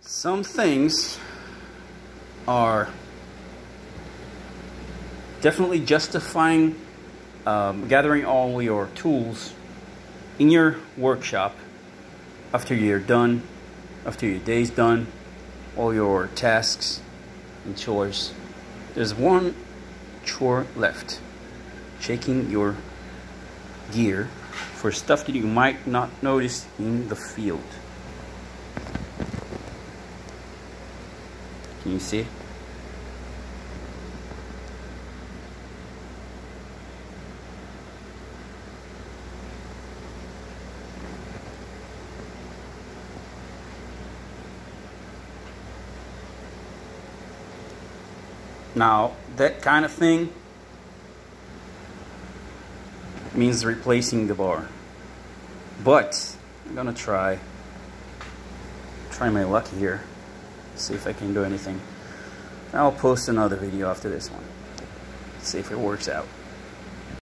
Some things are definitely justifying gathering all your tools in your workshop after you're done, after your day's done, all your tasks and chores. There's one chore left: checking your gear for stuff that you might not notice in the field. Can you see? Now, that kind of thing means replacing the bar. But I'm gonna try my luck here. See if I can do anything. I'll post another video after this one. See if it works out.